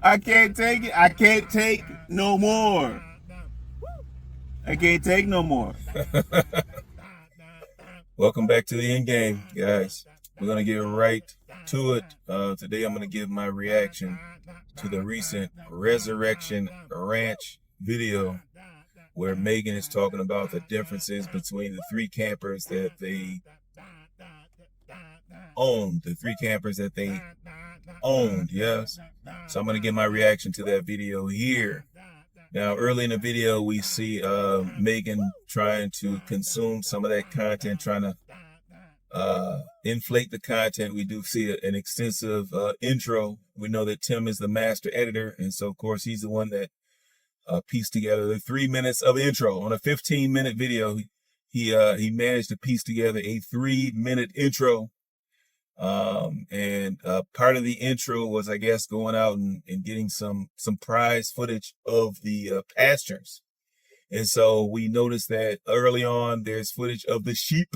I can't take it. I can't take no more. I can't take no more. Welcome back to the end game, guys. We're gonna get right to it. Today I'm gonna give my reaction to the recent Resurrection Ranch video where Megan is talking about the differences between the three campers that they owned. Yes. So I'm gonna give my reaction to that video here. Now, early in the video, we see Megan trying to consume some of that content, trying to inflate the content. We do see an extensive intro. We know that Tim is the master editor, and so, of course, he's the one that pieced together the 3 minutes of intro. On a 15-minute video, he managed to piece together a 3-minute intro. And part of the intro was, I guess, going out and getting some prize footage of the pastures. And so we noticed that early on there's footage of the sheep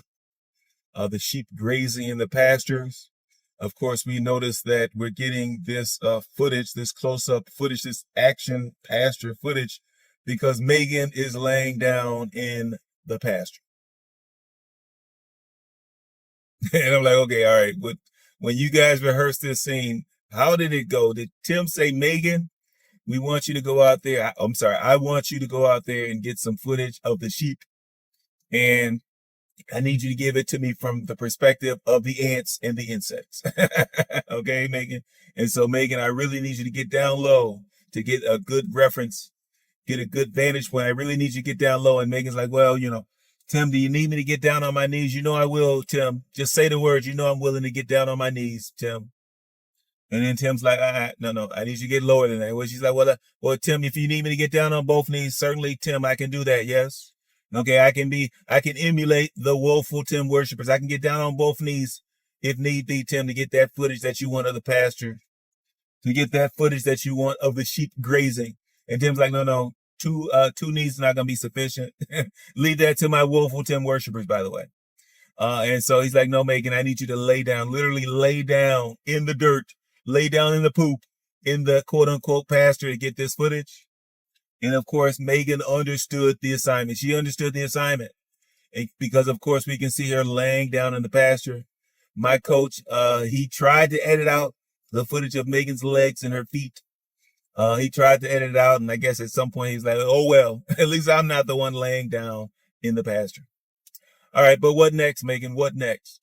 grazing in the pastures. Of course, we noticed that we're getting this footage, this close-up footage, this action pasture footage, because Megan is laying down in the pasture. And I'm like, okay, all right. When you guys rehearsed this scene, how did it go? Did Tim say, Megan, we want you to go out there? I want you to go out there and get some footage of the sheep. And I need you to give it to me from the perspective of the ants and the insects. Okay, Megan? And so, Megan, I really need you to get down low to get a good reference, get a good vantage point. I really need you to get down low. And Megan's like, well, Tim, do you need me to get down on my knees? You know I will, Tim. Just say the words. You know I'm willing to get down on my knees, Tim. And then Tim's like, no, I need you to get lower than that. Well, she's like, well, Tim, if you need me to get down on both knees, certainly, Tim, I can do that. Yes. Okay, I can emulate the woeful Tim worshipers. I can get down on both knees if need be, Tim, to get that footage that you want of the pasture, to get that footage that you want of the sheep grazing. And Tim's like, no, two knees is not going to be sufficient. Leave that to my woeful Tim worshipers, by the way. And so he's like, no, Megan, I need you to lay down, literally lay down in the dirt, lay down in the poop, in the quote unquote pasture to get this footage. And of course, Megan understood the assignment. She understood the assignment because, of course, we can see her laying down in the pasture. My coach, he tried to edit out the footage of Megan's legs and her feet. He tried to edit it out, and I guess at some point he's like, oh, well, at least I'm not the one laying down in the pasture. All right, but what next, Megan? What next?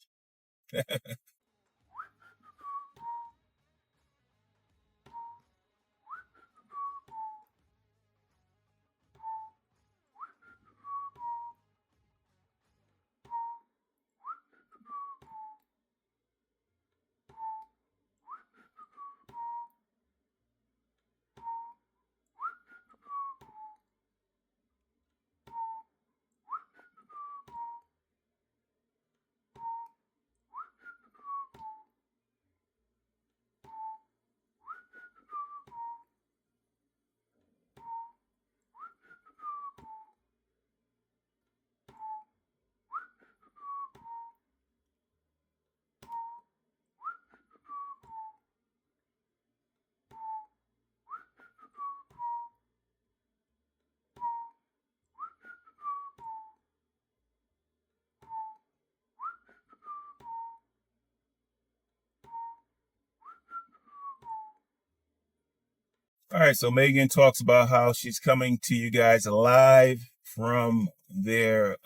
All right, so Megan talks about how she's coming to you guys live from their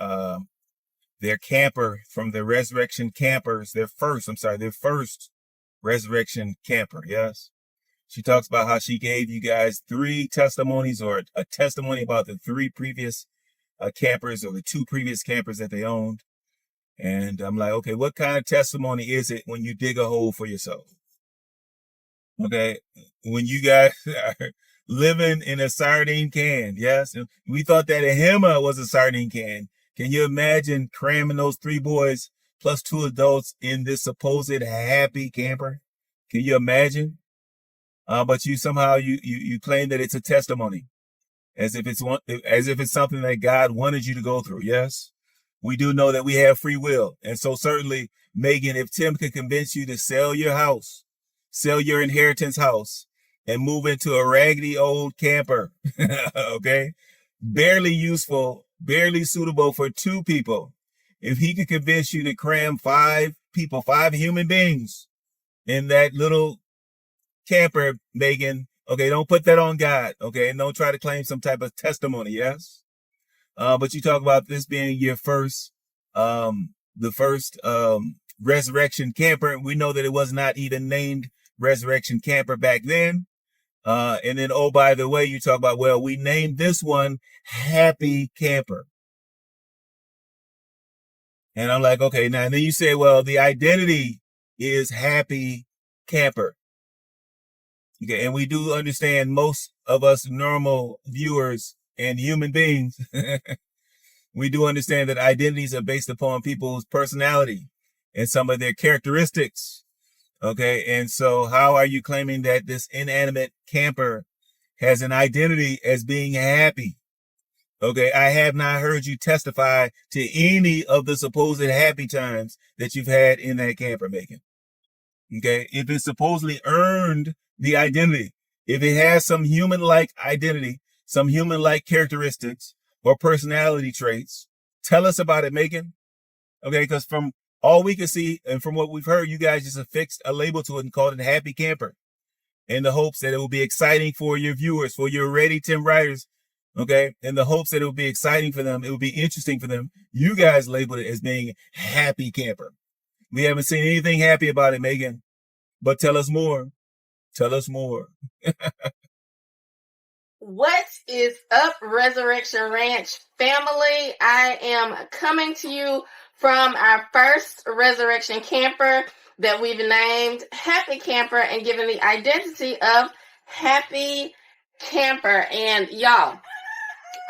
camper, from the Resurrection Campers, their first Resurrection Camper, yes? She talks about how she gave you guys 3 testimonies, or a testimony about the 3 previous campers, or the 2 previous campers that they owned. And I'm like, okay, what kind of testimony is it when you dig a hole for yourself? Okay, when you guys are living in a sardine can, yes? We thought that a Hema was a sardine can. Can you imagine cramming those 3 boys plus 2 adults in this supposed happy camper? Can you imagine? But you somehow you claim that it's a testimony, as if it's something that God wanted you to go through. Yes, we do know that we have free will, and so certainly, Megan, if Tim could convince you to sell your house, sell your inheritance house, and move into a raggedy old camper. Okay? Barely useful, barely suitable for 2 people. If he could convince you to cram 5 people, 5 human beings in that little camper, Megan, okay, don't put that on God, okay? And don't try to claim some type of testimony, yes? But you talk about this being your first, the first resurrection camper. We know that it was not even named resurrection camper back then. And then, oh, by the way, you talk about, well, we named this one Happy Camper. And I'm like, okay, now, and then you say, well, the identity is Happy Camper. Okay, and we do understand, most of us normal viewers and human beings, we do understand that identities are based upon people's personality and some of their characteristics. Okay, and so how are you claiming that this inanimate camper has an identity as being happy? Okay, I have not heard you testify to any of the supposed happy times that you've had in that camper, Megan. Okay, if it supposedly earned the identity, if it has some human-like identity, some human-like characteristics or personality traits, tell us about it, Megan. Okay, because from all we can see and from what we've heard, you guys just affixed a label to it and called it Happy Camper in the hopes that it will be exciting for your viewers, for your Ready Tim writers. Okay, in the hopes that it will be exciting for them, it will be interesting for them. You guys labeled it as being Happy Camper. We haven't seen anything happy about it, Megan. But tell us more. Tell us more. What is up, Resurrection Ranch family? I am coming to you from our first resurrection camper that we've named Happy Camper and given the identity of Happy Camper. And y'all,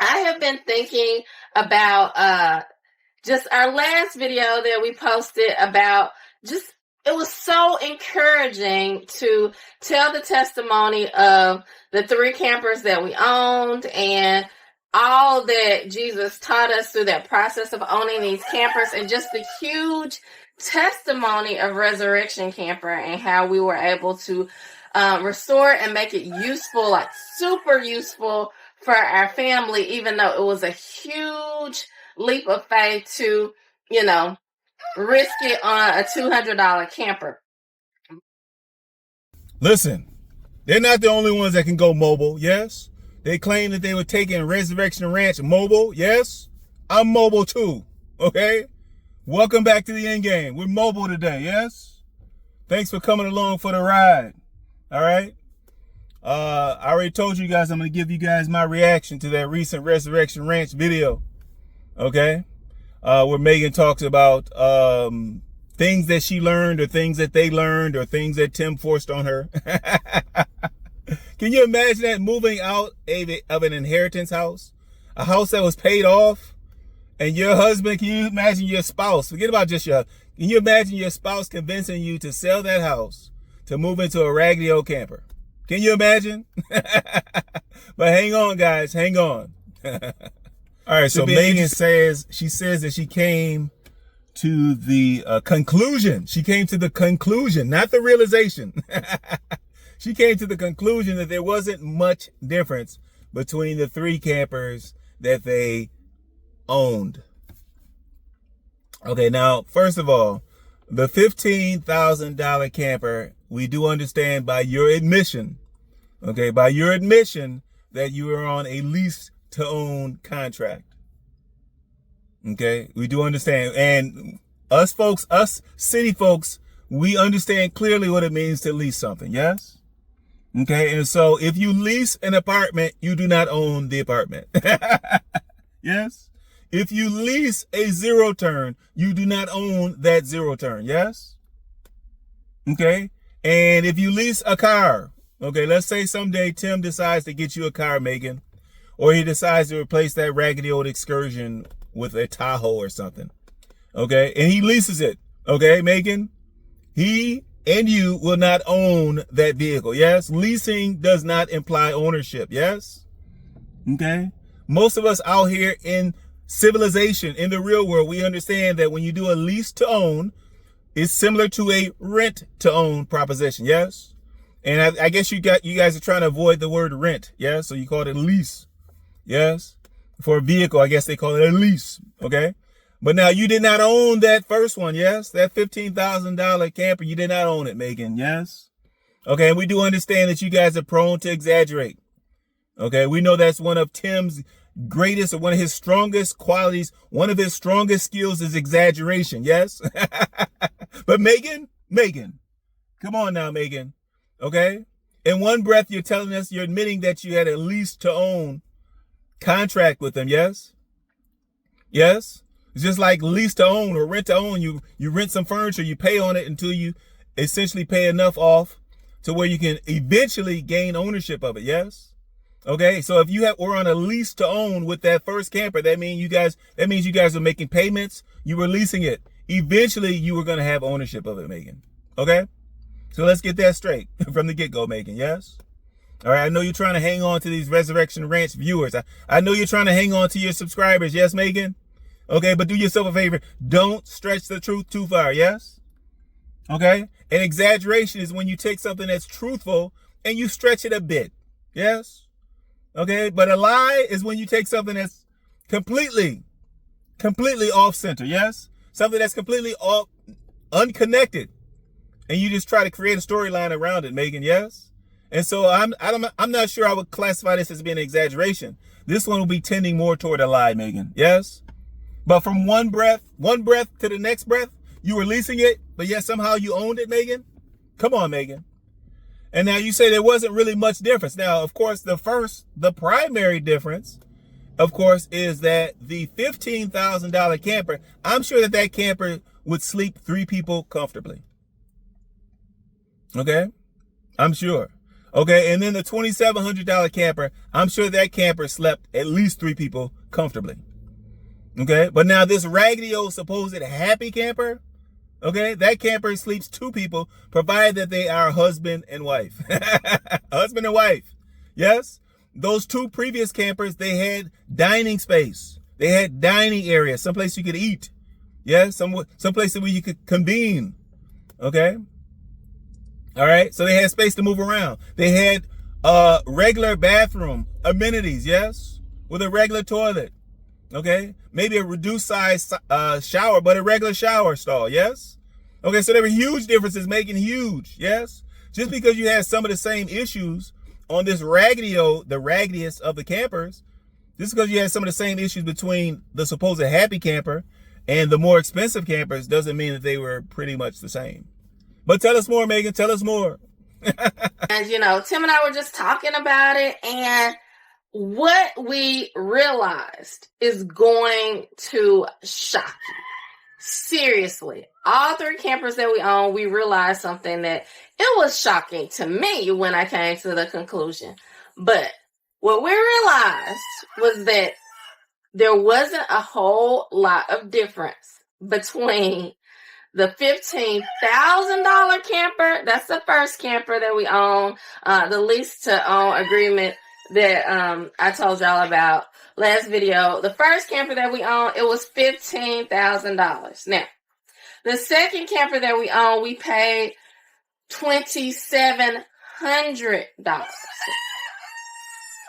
I have been thinking about just our last video that we posted about just, it was so encouraging to tell the testimony of the 3 campers that we owned and all that Jesus taught us through that process of owning these campers, and just the huge testimony of Resurrection Camper and how we were able to restore and make it useful, like super useful for our family, even though it was a huge leap of faith to, you know, risk it on a $200 camper. Listen, they're not the only ones that can go mobile, yes? They claim that they were taking Resurrection Ranch mobile, yes? I'm mobile too, okay? Welcome back to the end game. We're mobile today, yes? Thanks for coming along for the ride, all right? I already told you guys I'm going to give you guys my reaction to that recent Resurrection Ranch video, okay? Where Megan talks about things that she learned or things that they learned or things that Tim forced on her. Can you imagine that, moving out of an inheritance house? A house that was paid off? And your husband, can you imagine your spouse? Forget about just can you imagine your spouse convincing you to sell that house to move into a raggedy old camper? Can you imagine? But hang on, guys, hang on. All right, so Megan says that she came to the conclusion. She came to the conclusion, not the realization. She came to the conclusion that there wasn't much difference between the 3 campers that they owned. Okay, now, first of all, the $15,000 camper, we do understand by your admission, that you are on a lease to own contract. Okay, we do understand. And us city folks, we understand clearly what it means to lease something, yes? Okay, and so if you lease an apartment, you do not own the apartment. Yes? If you lease a 0 turn, you do not own that 0 turn, yes? Okay, and if you lease a car, okay, let's say someday Tim decides to get you a car, Megan, or he decides to replace that raggedy old Excursion with a Tahoe or something, okay, and he leases it, okay, Megan, he and you will not own that vehicle, yes? Leasing does not imply ownership, yes? Okay, most of us out here in civilization, in the real world, we understand that when you do a lease to own, it's similar to a rent to own proposition, yes? And I guess you guys are trying to avoid the word rent. Yeah. So you call it a lease. Yes. For a vehicle, I guess they call it a lease. Okay. But now you did not own that first one. Yes. That $15,000 camper, you did not own it, Megan. Yes. Okay. And we do understand that you guys are prone to exaggerate. Okay. We know that's one of Tim's greatest, or one of his strongest qualities. One of his strongest skills is exaggeration. Yes. But Megan, come on now, Megan. Okay. In one breath, you're telling us, you're admitting that you had a lease to own contract with them. Yes. Yes. It's just like lease to own or rent to own. You rent some furniture, you pay on it until you essentially pay enough off to where you can eventually gain ownership of it. Yes. Okay. So if you were on a lease to own with that first camper, that means you guys are making payments. You were leasing it. Eventually you were going to have ownership of it, Megan. Okay. So let's get that straight from the get-go, Megan. Yes. All right. I know you're trying to hang on to these Resurrection Ranch viewers. I know you're trying to hang on to your subscribers. Yes, Megan. Okay. But do yourself a favor. Don't stretch the truth too far. Yes. Okay. And exaggeration is when you take something that's truthful and you stretch it a bit. Yes. Okay. But a lie is when you take something that's completely off center. Yes. Something that's completely unconnected. And you just try to create a storyline around it, Megan. Yes. And so I'm not sure I would classify this as being an exaggeration. This one will be tending more toward a lie, Megan. Yes. But from one breath to the next breath, you were leasing it, but yet somehow you owned it, Megan. Come on, Megan. And now you say there wasn't really much difference. Now, of course, the primary difference, of course, is that the $15,000 camper, I'm sure that camper would sleep 3 people comfortably. Okay. I'm sure. Okay. And then the $2,700 camper, I'm sure that camper slept at least 3 people comfortably. Okay. But now this raggedy old supposed happy camper, okay, that camper sleeps 2 people, provided that they are husband and wife. Husband and wife. Yes. Those 2 previous campers, they had dining space. They had dining area, someplace you could eat. Yes. Someplace where you could convene. Okay. All right. So they had space to move around. They had regular bathroom amenities. Yes. With a regular toilet. Okay. Maybe a reduced size shower, but a regular shower stall. Yes. Okay. So there were huge differences, making huge. Yes. Just because you had some of the same issues on this the raggediest of the campers, just because you had some of the same issues between the supposed happy camper and the more expensive campers doesn't mean that they were pretty much the same. But tell us more, Megan. Tell us more. And, Tim and I were just talking about it. And what we realized is going to shock you. Seriously. All 3 campers that we own, we realized something that it was shocking to me when I came to the conclusion. But what we realized was that there wasn't a whole lot of difference between the $15,000 camper, that's the first camper that we own, the lease to own agreement that I told y'all about last video. The first camper that we own, it was $15,000. Now, the second camper that we own, we paid $2,700.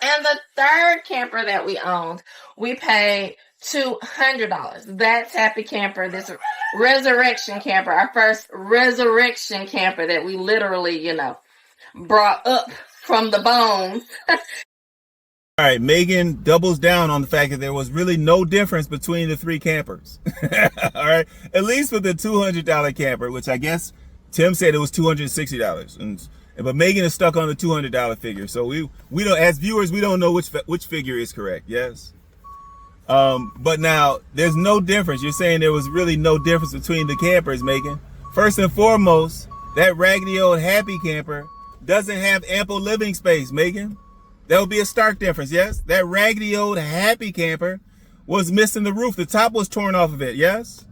And the third camper that we owned, we paid $200. That's Happy Camper, this resurrection camper, our first resurrection camper that we literally, brought up from the bones. All right, Megan doubles down on the fact that there was really no difference between the 3 campers. All right, at least with the $200 camper, which I guess Tim said it was $260, but Megan is stuck on the $200 figure. So we don't, as viewers, we don't know which figure is correct. Yes. But now there's no difference. You're saying there was really no difference between the campers, Megan. First and foremost, that raggedy old happy camper doesn't have ample living space, Megan. That would be a stark difference. Yes. That raggedy old happy camper was missing the roof. The top was torn off of it. Yes.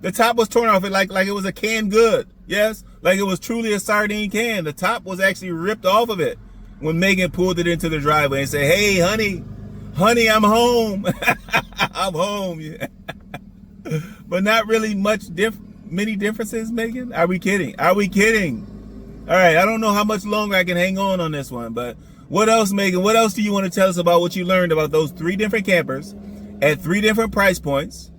The top was torn off it like it was a canned good. Yes. Like it was truly a sardine can. The top was actually ripped off of it when Megan pulled it into the driveway and said, "Hey, honey, I'm home." I'm home. Yeah. But not really many differences, Megan. Are we kidding? All right, I don't know how much longer I can hang on this one, but what else, Megan? What else do you want to tell us about what you learned about those 3 different campers at 3 different price points?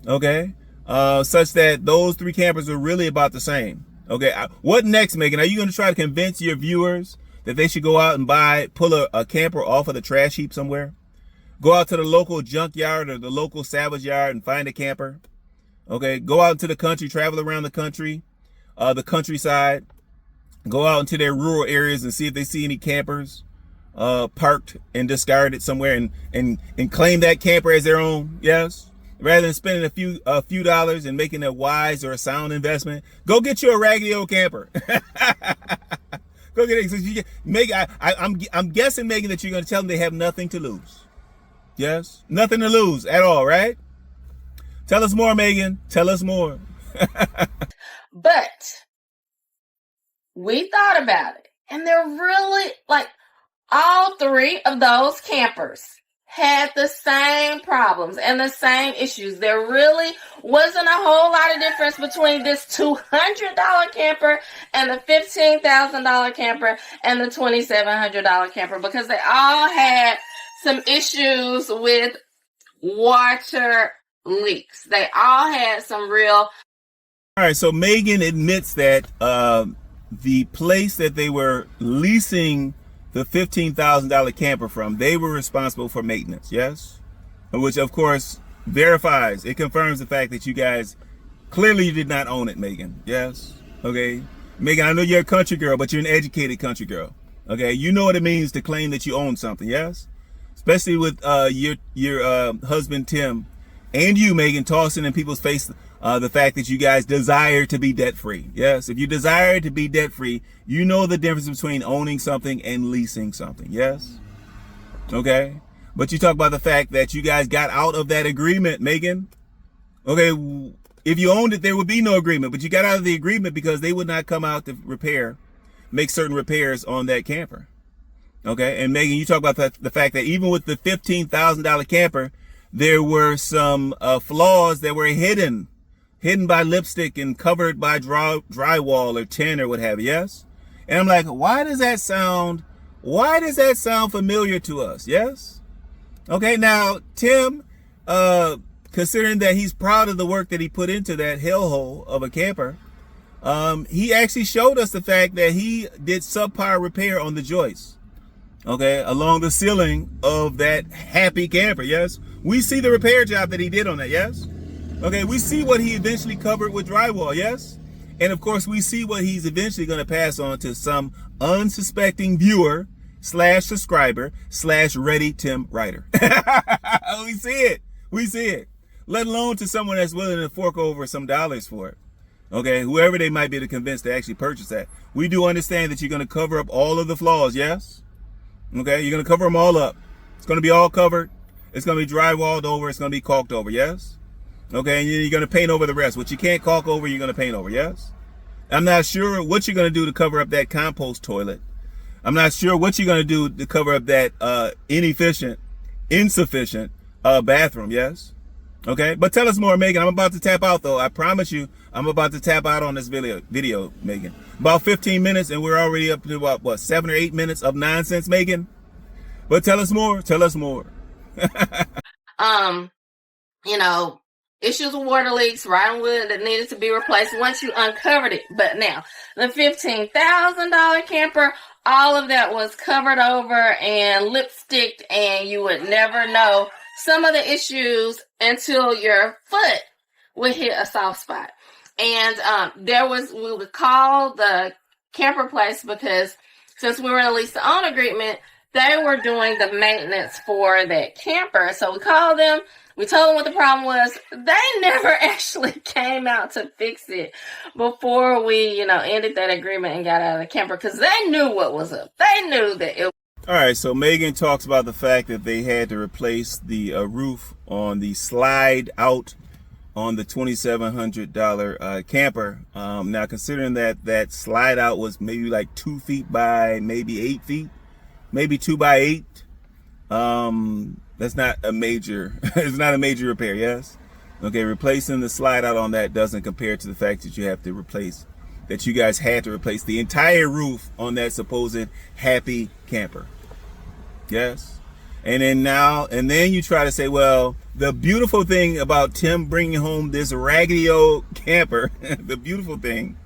Okay, such that those 3 campers are really about the same. Okay, what next, Megan? Are you going to try to convince your viewers that they should go out and pull a camper off of the trash heap somewhere? Go out to the local junkyard or the local salvage yard and find a camper. Okay, go out into the country, travel around the country, the countryside. Go out into their rural areas and see if they see any campers parked and discarded somewhere, and claim that camper as their own. Yes, rather than spending a few dollars and making a wise or a sound investment, go get you a raggedy old camper. Go get it. Megan, I'm guessing, Megan, that you're going to tell them they have nothing to lose. Yes, nothing to lose at all, right? Tell us more, Megan. Tell us more. But we thought about it, and they're really, like, all 3 of those campers had the same problems and the same issues. There really wasn't a whole lot of difference between this $200 camper and the $15,000 camper and the $2,700 camper, because they all had some issues with water leaks. They all had some real... All right, so Megan admits that the place that they were leasing the $15,000 camper from, they were responsible for maintenance, yes? Which, of course, verifies, it confirms the fact that you guys clearly did not own it, Megan, yes? Okay, Megan, I know you're a country girl, but you're an educated country girl, okay? You know what it means to claim that you own something, yes? Especially with your husband, Tim, and you, Megan, tossing in people's face the fact that you guys desire to be debt-free. Yes, if you desire to be debt-free, you know the difference between owning something and leasing something. Yes? Okay? But you talk about the fact that you guys got out of that agreement, Megan. Okay, if you owned it, there would be no agreement. But you got out of the agreement because they would not come out to make certain repairs on that camper. Okay? And Megan, you talk about the fact that even with the $15,000 camper, there were some flaws that were hidden by lipstick and covered by drywall or tin or what have you, yes? And I'm like, why does that sound familiar to us, yes? Okay, now, Tim, considering that he's proud of the work that he put into that hellhole of a camper, he actually showed us the fact that he did subpar repair on the joists, okay, along the ceiling of that happy camper, yes? We see the repair job that he did on that, yes? Okay, we see what he eventually covered with drywall, yes? And of course, we see what he's eventually going to pass on to some unsuspecting viewer / subscriber / ready Tim writer. We see it. Let alone to someone that's willing to fork over some dollars for it. Okay, whoever they might be to convince to actually purchase that. We do understand that you're going to cover up all of the flaws, yes? Okay, you're going to cover them all up. It's going to be all covered. It's going to be drywalled over. It's going to be caulked over, yes? Okay, and you're going to paint over the rest. What you can't caulk over, you're going to paint over, yes? I'm not sure what you're going to do to cover up that compost toilet. I'm not sure what you're going to do to cover up that insufficient bathroom, yes? Okay, but tell us more, Megan. I'm about to tap out, though. I promise you, I'm about to tap out on this video, Megan. About 15 minutes, and we're already up to about, what, 7 or 8 minutes of nonsense, Megan? But tell us more. You know, issues with water leaks, rotten wood that needed to be replaced once you uncovered it. But now, the $15,000 camper, all of that was covered over and lipsticked, and you would never know some of the issues until your foot would hit a soft spot. And we would call the camper place because since we were in a lease to own agreement, they were doing the maintenance for that camper. So we called them. We told them what the problem was. They never actually came out to fix it before we, ended that agreement and got out of the camper because they knew what was up. They knew that it. All right, so Megan talks about the fact that they had to replace the roof on the slide out on the $2,700 camper. Now, considering that slide out was maybe like 2 feet by maybe 8 feet, maybe 2 by 8. That's not a major, it's not a major repair, yes? Okay, replacing the slide out on that doesn't compare to the fact that you have to replace that you guys had to replace the entire roof on that supposed happy camper. Yes. And then you try to say, well, the beautiful thing about Tim bringing home this raggedy old camper, the beautiful thing,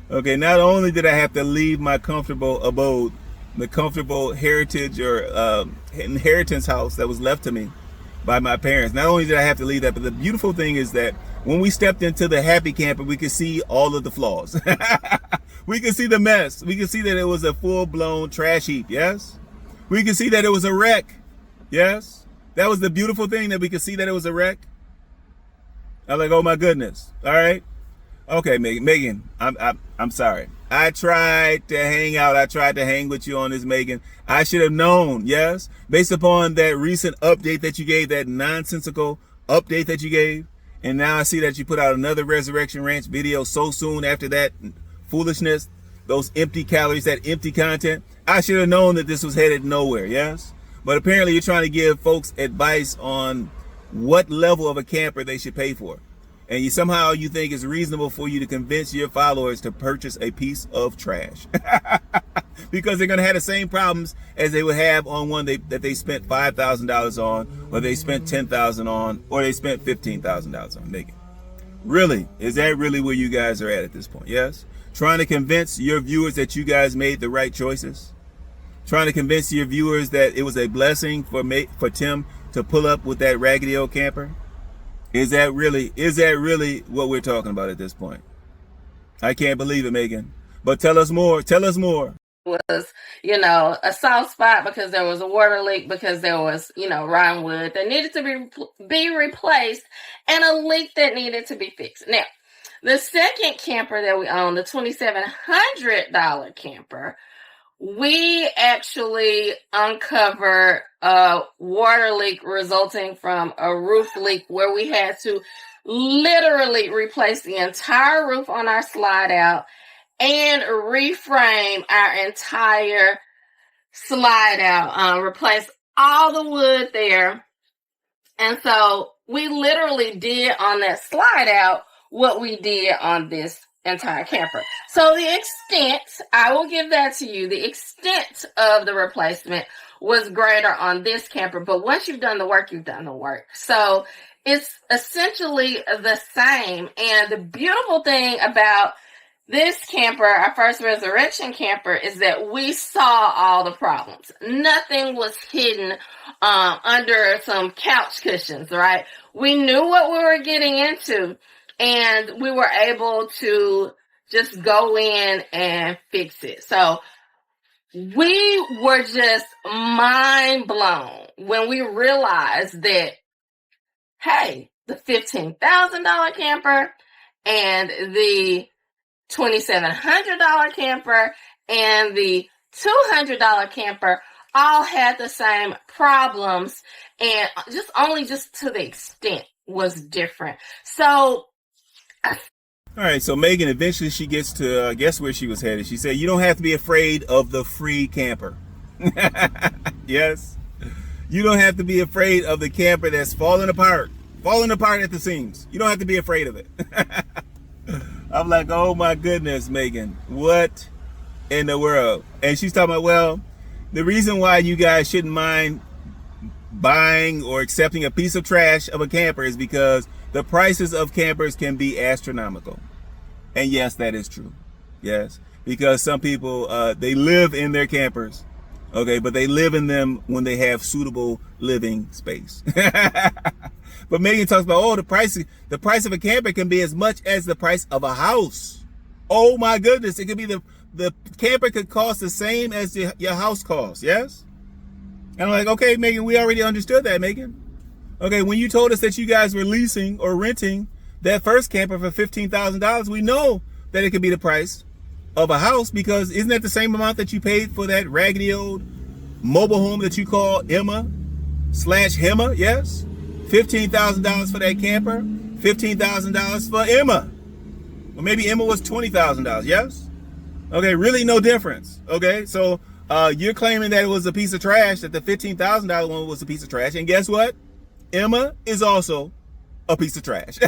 okay, not only did I have to leave my comfortable abode, the comfortable heritage or inheritance house that was left to me by my parents, not only did I have to leave that, but the beautiful thing is that when we stepped into the happy camper, we could see all of the flaws. We could see the mess. We could see that it was a full-blown trash heap, yes? We could see that it was a wreck, yes? That was the beautiful thing, that we could see that it was a wreck. I'm like, oh my goodness, all right? Okay, Megan, I'm sorry. I tried to hang out. I tried to hang with you on this, Megan. I should have known, yes? Based upon that recent update that you gave, that nonsensical update that you gave. And now I see that you put out another Resurrection Ranch video so soon after that foolishness, those empty calories, that empty content. I should have known that this was headed nowhere, yes? But apparently you're trying to give folks advice on what level of a camper they should pay for. And you think it's reasonable for you to convince your followers to purchase a piece of trash. Because they're going to have the same problems as they would have on one that they spent $5,000 on, or they spent $10,000 on, or they spent $15,000 on. Megan, really? Is that really where you guys are at this point? Yes? Trying to convince your viewers that you guys made the right choices? Trying to convince your viewers that it was a blessing for Tim to pull up with that raggedy old camper? Is that really what we're talking about at this point? I can't believe it, Megan. But tell us more. Tell us more. Was, a soft spot because there was a water leak, because there was, rotten wood that needed to be replaced, and a leak that needed to be fixed. Now, the second camper that we own, the $2,700 camper, we actually uncovered a water leak resulting from a roof leak where we had to literally replace the entire roof on our slide out and reframe our entire slide out, replace all the wood there. And so we literally did on that slide out what we did on this entire camper. So the extent, I will give that to you, the extent of the replacement was greater on this camper. But once you've done the work, you've done the work. So it's essentially the same. And the beautiful thing about this camper, our first Resurrection camper, is that we saw all the problems. Nothing was hidden under some couch cushions, right? We knew what we were getting into, and we were able to just go in and fix it. So we were just mind blown when we realized that, hey, the $15,000 camper and the $2,700 camper and the $200 camper all had the same problems, and just to the extent was different. So all right, so Megan, eventually she gets to guess where she was headed. She said, you don't have to be afraid of the free camper. Yes, you don't have to be afraid of the camper that's falling apart at the seams. You don't have to be afraid of it. I'm like, oh my goodness, Megan, what in the world? And she's talking about, well, the reason why you guys shouldn't mind buying or accepting a piece of trash of a camper is because the prices of campers can be astronomical. And yes, that is true. Yes, because some people, they live in their campers, okay, but they live in them when they have suitable living space. But Megan talks about, oh, the price of a camper can be as much as the price of a house. Oh my goodness, it could be the camper could cost the same as your house costs, yes? And I'm like, okay, Megan, we already understood that, Megan. Okay, when you told us that you guys were leasing or renting that first camper for $15,000, we know that it could be the price of a house, because isn't that the same amount that you paid for that raggedy old mobile home that you call Emma/Hema, yes? $15,000 for that camper, $15,000 for Emma. Or maybe Emma was $20,000, yes? Okay, really no difference, okay? So you're claiming that it was a piece of trash, that the $15,000 one was a piece of trash, and guess what? Emma is also a piece of trash.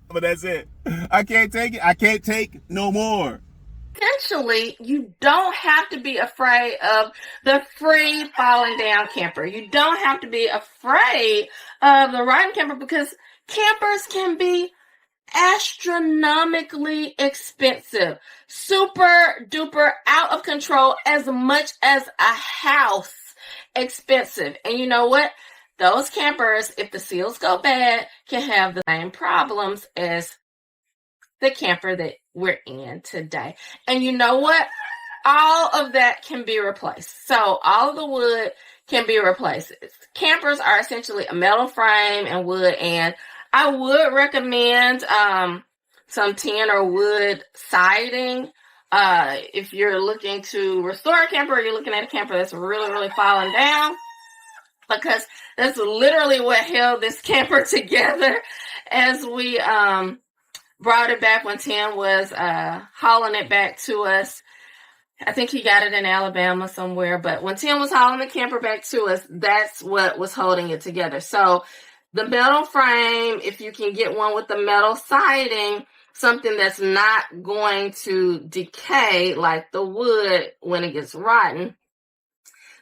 But that's it. I can't take it. I can't take no more. Essentially, you don't have to be afraid of the free falling down camper. You don't have to be afraid of the rotten camper, because campers can be astronomically expensive, super duper out of control, as much as a house expensive. And you know what? Those campers, if the seals go bad, can have the same problems as the camper that we're in today. And you know what? All of that can be replaced. So all of the wood can be replaced. Campers are essentially a metal frame and wood, and I would recommend some tin or wood siding if you're looking to restore a camper, or you're looking at a camper that's really, really falling down, because that's literally what held this camper together as we brought it back when Tim was hauling it back to us. I think he got it in Alabama somewhere, but when Tim was hauling the camper back to us, that's what was holding it together. So the metal frame, if you can get one with the metal siding, something that's not going to decay like the wood when it gets rotten,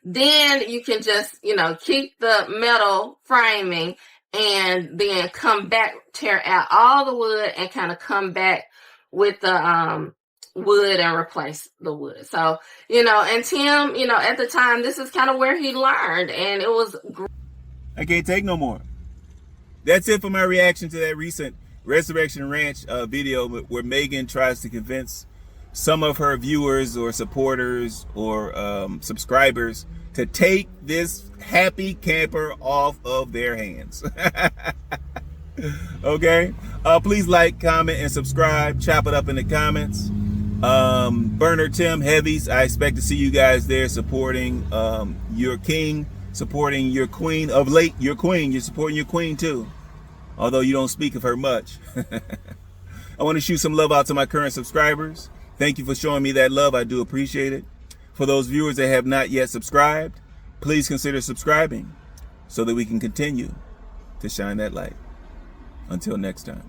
then you can just, keep the metal framing and then come back, tear out all the wood and kind of come back with the wood and replace the wood. So, and Tim, at the time, this is kind of where he learned, and it was great. I can't take no more. That's it for my reaction to that recent Resurrection Ranch video where Megan tries to convince some of her viewers or supporters or subscribers to take this happy camper off of their hands. Okay? Please like, comment, and subscribe. Chop it up in the comments. Burner Tim Heavies, I expect to see you guys there supporting your king, supporting your queen. Of late, your queen. You're supporting your queen too, although you don't speak of her much. I want to shoot some love out to my current subscribers. Thank you for showing me that love. I do appreciate it. For those viewers that have not yet subscribed, please consider subscribing so that we can continue to shine that light. Until next time.